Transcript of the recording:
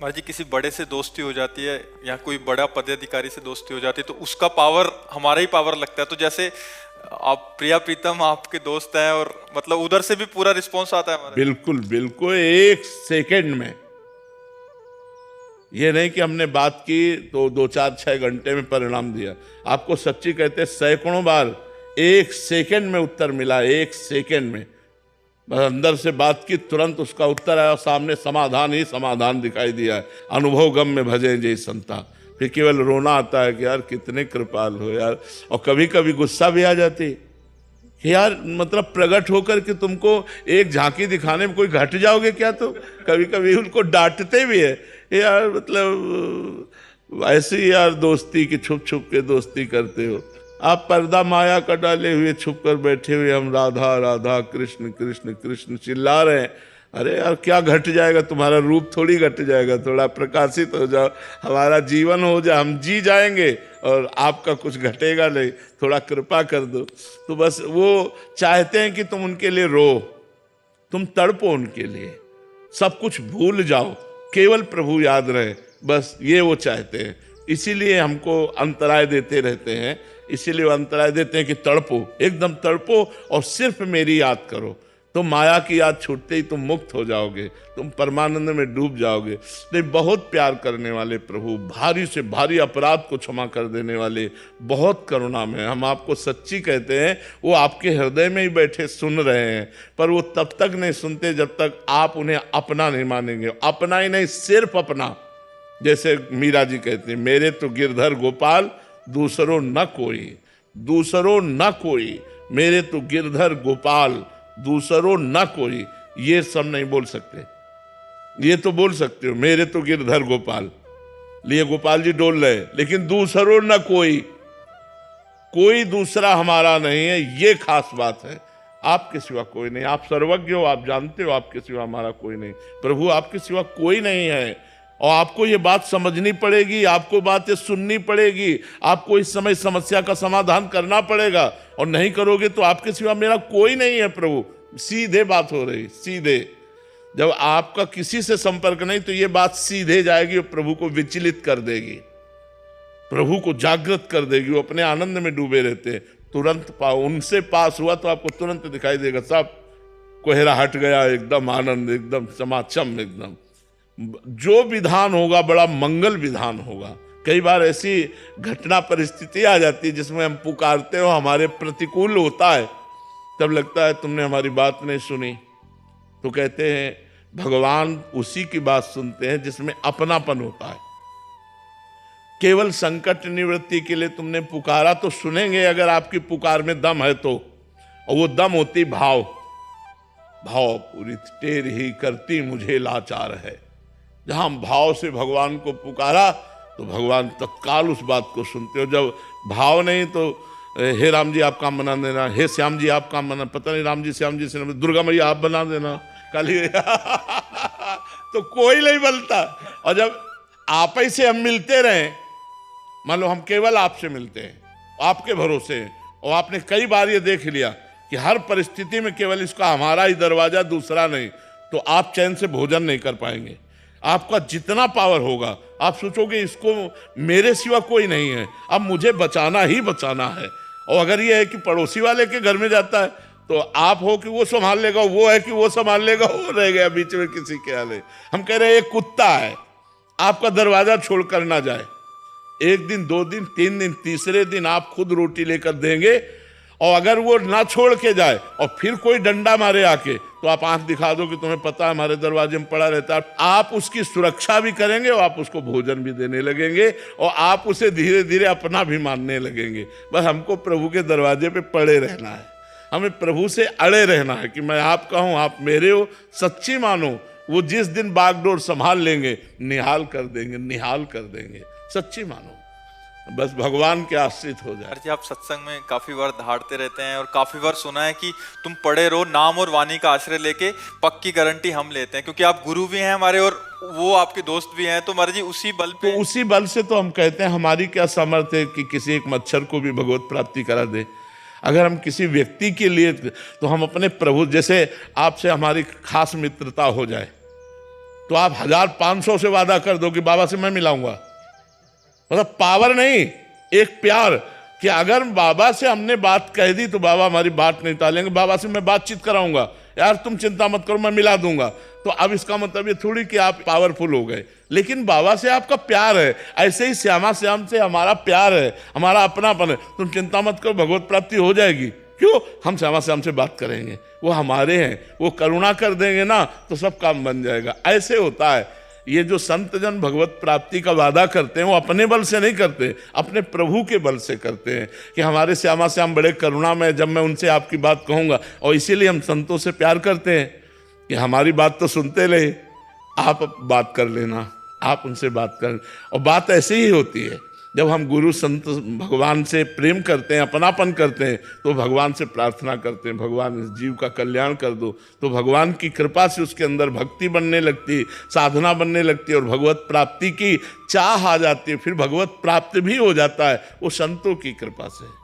महाराज जी किसी बड़े से दोस्ती हो जाती है या कोई बड़ा पदाधिकारी से दोस्ती हो जाती है तो उसका पावर हमारा ही पावर लगता है। तो जैसे आप प्रिया प्रीतम आपके दोस्त हैं और मतलब उधर से भी पूरा रिस्पॉन्स आता है हमारे। बिल्कुल बिल्कुल, एक सेकंड में। ये नहीं कि हमने बात की तो 2 4 6 घंटे में परिणाम दिया। आपको सच्ची कहते सैकड़ों बार एक सेकंड में उत्तर मिला, एक सेकंड में। बस अंदर से बात की, तुरंत उसका उत्तर आया, सामने समाधान ही समाधान दिखाई दिया है। अनुभव गम में भजे जय संता। फिर केवल रोना आता है कि यार कितने कृपाल हो यार। और कभी कभी गुस्सा भी आ जाती कि यार मतलब प्रकट होकर के तुमको एक झांकी दिखाने में कोई घट जाओगे क्या। तो कभी कभी उनको डांटते भी है यार, मतलब ऐसी यार दोस्ती की छुप छुप के दोस्ती करते हो आप। पर्दा माया का डाले हुए छुप कर बैठे हुए हम राधा राधा कृष्ण कृष्ण कृष्ण चिल्ला रहे हैं। अरे यार क्या घट जाएगा, तुम्हारा रूप थोड़ी घट जाएगा। थोड़ा प्रकाशित हो जाओ, हमारा जीवन हो जाए, हम जी जाएंगे और आपका कुछ घटेगा नहीं। थोड़ा कृपा कर दो। तो बस वो चाहते हैं कि तुम उनके लिए रो, तुम तड़पो उनके लिए, सब कुछ भूल जाओ, केवल प्रभु याद रहे। बस ये वो चाहते हैं। इसीलिए हमको अंतराय देते रहते हैं। इसीलिए वो अंतराय देते हैं कि तड़पो, एकदम तड़पो और सिर्फ मेरी याद करो। तुम माया की याद छूटते ही तुम मुक्त हो जाओगे, तुम परमानंद में डूब जाओगे। नहीं, बहुत प्यार करने वाले प्रभु, भारी से भारी अपराध को क्षमा कर देने वाले, बहुत करुणा में। हम आपको सच्ची कहते हैं, वो आपके हृदय में ही बैठे सुन रहे हैं, पर वो तब तक नहीं सुनते जब तक आप उन्हें अपना नहीं मानेंगे। अपना ही नहीं, सिर्फ अपना। जैसे मीरा जी कहते हैं, मेरे तो गिरधर गोपाल दूसरों न कोई, दूसरों न कोई, मेरे तो गिरधर गोपाल दूसरों न कोई। ये सब नहीं बोल सकते, ये तो बोल सकते हो मेरे तो गिरधर गोपाल, लिए गोपाल जी डोल रहे, लेकिन दूसरों न कोई, कोई दूसरा हमारा नहीं है। ये खास बात है। आपके सिवा कोई नहीं, आप सर्वज्ञ हो, आप जानते हो आपके सिवा हमारा कोई नहीं। प्रभु आपके सिवा कोई नहीं है और आपको ये बात समझनी पड़ेगी, आपको बातें सुननी पड़ेगी, आपको इस समय समस्या का समाधान करना पड़ेगा। और नहीं करोगे तो आपके सिवा मेरा कोई नहीं है प्रभु। सीधे बात हो रही, सीधे। जब आपका किसी से संपर्क नहीं तो ये बात सीधे जाएगी और प्रभु को विचलित कर देगी, प्रभु को जागृत कर देगी। वो अपने आनंद में डूबे रहते हैं। तुरंत उनसे पास हुआ तो आपको तुरंत दिखाई देगा, सब कोहरा हट गया, एकदम आनंद, एकदम समाचम, एकदम जो विधान होगा बड़ा मंगल विधान होगा। कई बार ऐसी घटना परिस्थिति आ जाती है जिसमें हम पुकारते हो, हमारे प्रतिकूल होता है, तब लगता है तुमने हमारी बात नहीं सुनी। तो कहते हैं भगवान उसी की बात सुनते हैं जिसमें अपनापन होता है। केवल संकट निवृत्ति के लिए तुमने पुकारा तो सुनेंगे, अगर आपकी पुकार में दम है तो। और वो दम होती भाव, भाव पूरी टेर ही करती मुझे लाचार है। जहां भाव से भगवान को पुकारा तो भगवान तत्काल उस बात को सुनते हो। जब भाव नहीं तो हे राम जी आप काम बना देना, हे श्याम जी आप काम बना, पता नहीं राम जी श्याम जी से, दुर्गा मैया आप बना देना काली तो कोई नहीं बनता। और जब आप ही से हम मिलते रहे, मान लो हम केवल आपसे मिलते हैं, आपके भरोसे हैं, और आपने कई बार ये देख लिया कि हर परिस्थिति में केवल इसका हमारा ही दरवाजा, दूसरा नहीं, तो आप चैन से भोजन नहीं कर पाएंगे। आपका जितना पावर होगा आप सोचोगे इसको मेरे सिवा कोई नहीं है, अब मुझे बचाना ही बचाना है। और अगर ये है कि पड़ोसी वाले के घर में जाता है तो आप हो कि वो संभाल लेगा, वो है कि वो संभाल लेगा, वो रह गया बीच में किसी के आले। हम कह रहे हैं एक कुत्ता है, आपका दरवाजा छोड़कर ना जाए। 1 दिन 2 दिन 3 दिन, तीसरे दिन आप खुद रोटी लेकर देंगे, और अगर वो ना छोड़ के जाए और फिर कोई डंडा मारे आके, तो आप आंख दिखा दो कि तुम्हें पता है हमारे दरवाजे में पड़ा रहता है। आप उसकी सुरक्षा भी करेंगे और आप उसको भोजन भी देने लगेंगे और आप उसे धीरे धीरे अपना भी मानने लगेंगे। बस हमको प्रभु के दरवाजे पे पड़े रहना है, हमें प्रभु से अड़े रहना है कि मैं आपका हूं, आप मेरे हो, सच्ची मानो। वो जिस दिन बागडोर संभाल लेंगे, निहाल कर देंगे, निहाल कर देंगे, सच्ची मानो। बस भगवान के आश्रित हो जाए। जी आप सत्संग में काफी बार दहाड़ते रहते हैं और काफी बार सुना है कि तुम पढ़े रहो, नाम और वाणी का आश्रय लेके पक्की गारंटी हम लेते हैं, क्योंकि आप गुरु भी हैं हमारे और वो आपके दोस्त भी हैं। तो महाराज जी उसी बल पे, तो उसी बल से तो हम कहते हैं हमारी क्या सामर्थ्य है कि किसी एक मच्छर को भी भगवत प्राप्ति करा दे। अगर हम किसी व्यक्ति के लिए, तो हम अपने प्रभु, जैसे आपसे हमारी खास मित्रता हो जाए तो आप 1500 से वादा कर दो कि बाबा से मैं मिलाऊंगा। मतलब पावर नहीं, एक प्यार कि अगर बाबा से हमने बात कह दी तो बाबा हमारी बात नहीं टालेंगे, बाबा से मैं बातचीत कराऊंगा, यार तुम चिंता मत करो मैं मिला दूंगा। तो अब इसका मतलब ये थोड़ी कि आप पावरफुल हो गए, लेकिन बाबा से आपका प्यार है। ऐसे ही श्यामा श्याम से हमारा प्यार है, हमारा अपनापन है। तुम चिंता मत करो, भगवत प्राप्ति हो जाएगी। क्यों? हम श्यामा श्याम से बात करेंगे, वो हमारे हैं, वो करुणा कर देंगे ना तो सब काम बन जाएगा। ऐसे होता है। ये जो संत जन भगवत प्राप्ति का वादा करते हैं वो अपने बल से नहीं करते, अपने प्रभु के बल से करते हैं कि हमारे श्यामा श्याम बड़े करुणा में, जब मैं उनसे आपकी बात कहूँगा। और इसीलिए हम संतों से प्यार करते हैं कि हमारी बात तो सुनते रहे, आप बात कर लेना, आप उनसे बात कर। और बात ऐसी ही होती है, जब हम गुरु संत भगवान से प्रेम करते हैं, अपनापन करते हैं, तो भगवान से प्रार्थना करते हैं, भगवान इस जीव का कल्याण कर दो। तो भगवान की कृपा से उसके अंदर भक्ति बनने लगती, साधना बनने लगती है और भगवत प्राप्ति की चाह आ जाती है। फिर भगवत प्राप्ति भी हो जाता है, वो संतों की कृपा से।